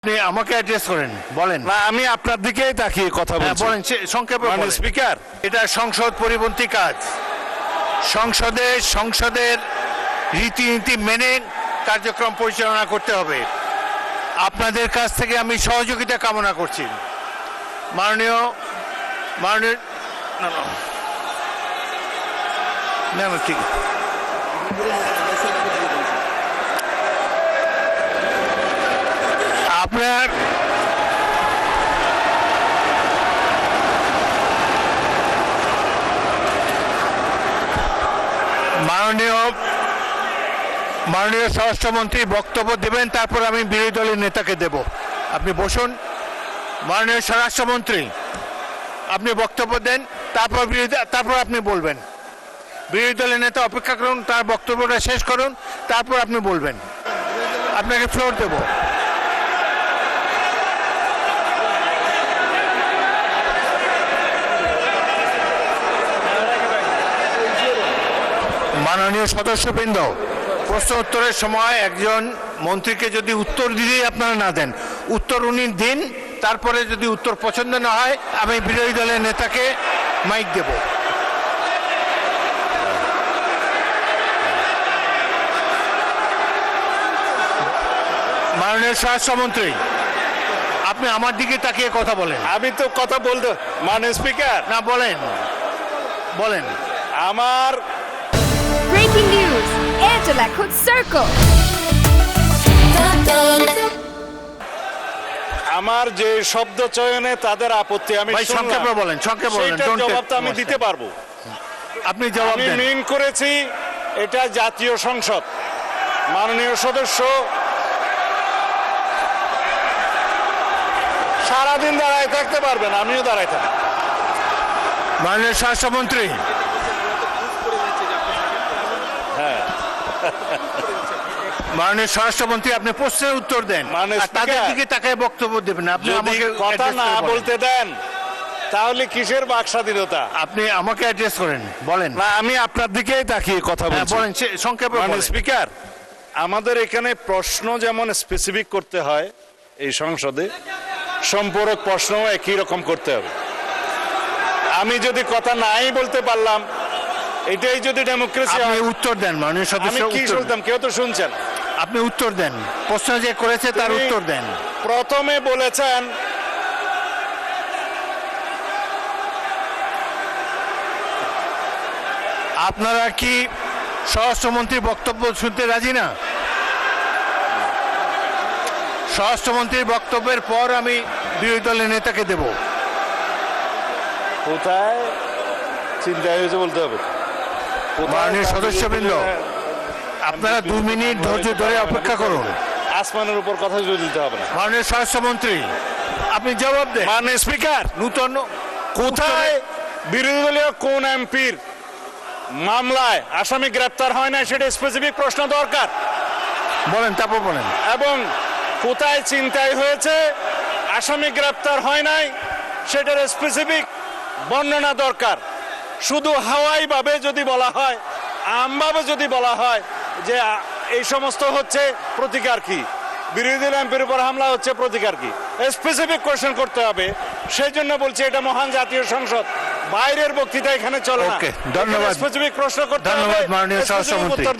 আপনি আমাকে অ্যাড্রেস করেন, বলেন। না, আমি আপনার দিকেই তাকিয়ে কথা বলছি। বলেন, সংক্ষেপে মানে বলেন। স্পিকার, এটা সংসদ পরিপন্থী কাজ। সংসদের রীতিনীতি মেনে কার্যক্রম পরিচালনা করতে হবে। আপনাদের কাছ থেকে আমি সহযোগিতা কামনা করছি। মাননীয় মাননীয় না না না না, ঠিক আপনার মাননীয় স্বরাষ্ট্রমন্ত্রী বক্তব্য দেবেন, তারপর আমি বিরোধী দলের নেতাকে দেব। আপনি বসুন। মাননীয় স্বরাষ্ট্রমন্ত্রী, আপনি বক্তব্য দেন, তারপর আপনি বলবেন। বিরোধী দলের নেতা অপেক্ষা করুন, তার বক্তব্যটা শেষ করুন, তারপর আপনি বলবেন। আপনাকে ফ্লোর দেব। মাননীয় সদস্যবৃন্দ, প্রশ্ন উত্তরের সময় একজন মন্ত্রীকে যদি উত্তর দিতেই আপনারা না দেন, উত্তর উনি দিন, তারপরে যদি উত্তর পছন্দ না হয় আমি বিরোধী দলের নেতাকে মাইক দেব। মাননীয় স্বরাষ্ট্রমন্ত্রী, আপনি আমার দিকে তাকিয়ে কথা বলেন। আমি তো কথা বলতে, মানে স্পিকার না, বলেন বলেন। আমার Breaking news, Airtel এখন Circle. আমার যে শব্দ চয়নে তাদের আপত্তি আমি ভাই, শুনলাম। সংক্ষেপে বলেন, সংক্ষেপে বলেন। সেইটার Don't take জবাব তো আমি much দিতে time. পারবো। আপনি জবাব আমি দেন। মিন করেছি এটা জাতীয় সংসদ। মাননীয় সদস্য সারাদিন দাঁড়ায় থাকতে পারবেন, আমিও দাঁড়ায় থাকি। মাননীয় স্বরাষ্ট্রমন্ত্রী, মাননীয় স্বরাষ্ট্রমন্ত্রী, আপনি প্রশ্নের উত্তর দেন, মানে আর তাদের স্পিকার, দিকে তাকায় বক্তব্য দেবেন। আপনি যদি আমাকে কথা address না করে বলেন। বলতে দেন তাহলে কিসের বাক স্বাধীনতা? আপনি আমাকে অ্যাড্রেস করেন, বলেন। না, আমি আপনার দিকেই তাকিয়ে কথা হ্যাঁ, বলছি। বলেন, সংক্ষেপে মানে বলেন। স্পিকার, আমাদের এখানে প্রশ্ন যেমন স্পেসিফিক করতে হয়, এই সংসদে সম্পূরক প্রশ্ন একই রকম করতে হবে। আমি যদি কথা নাই বলতে পারলাম, এটাই যদি ডেমোক্রেসি আপনি হয়, উত্তর দেন, মাননীয় আমি সদস্য, কি উত্তর শুনতাম? কেউ তো শুনছেন। আপনি উত্তর দেন। প্রশ্ন যে করেছে তার তিনি উত্তর দেন। প্রথমে বলেছেন আপনারা কি স্বরাষ্ট্রমন্ত্রীর বক্তব্য শুনতে রাজি না? স্বরাষ্ট্রমন্ত্রীর বক্তব্যের পর আমি বিরোধী দলের নেতাকে দেব। কোথায় চিন্তা হয়েছে বলতে হবে। মাননীয় সদস্যবৃন্দ, আপনারা 2 মিনিট ধৈর্য ধরে অপেক্ষা করুন। আসমানের উপর কথা জুড়ে দিতে হবে না। মাননীয় স্বরাষ্ট্রমন্ত্রী, আপনি জবাব দেন। মানে স্পিকার, নূতন কোথায় বিরোধী দলীয় কোন এমপির মামলায় আসামি গ্রেপ্তার হয় না সেটা স্পেসিফিক প্রশ্ন দরকার। বলেন, তারপর বলেন। এবং কোথায় চিন্তাই হয়েছে আসামি গ্রেপ্তার হয় নাই সেটার স্পেসিফিক বর্ণনা দরকার। শুধু হাওয়াই ভাবে যদি বলা হয়, আমভাবে যদি বলা হয় যে এই সমস্ত হচ্ছে প্রতিকার কি, বিরোধী দল এমপির উপর হামলা হচ্ছে প্রতিকার কি, স্পেসিফিক কোশ্চেন করতে হবে। সেই জন্য বলছি এটা মহান জাতীয় সংসদ, বাইরের বক্তৃতা এখানে চলে না। ওকে, ধন্যবাদ। স্পেসিফিক প্রশ্ন করতে হবে, ধন্যবাদ মাননীয় specific স্বরাষ্ট্রমন্ত্রী। উত্তর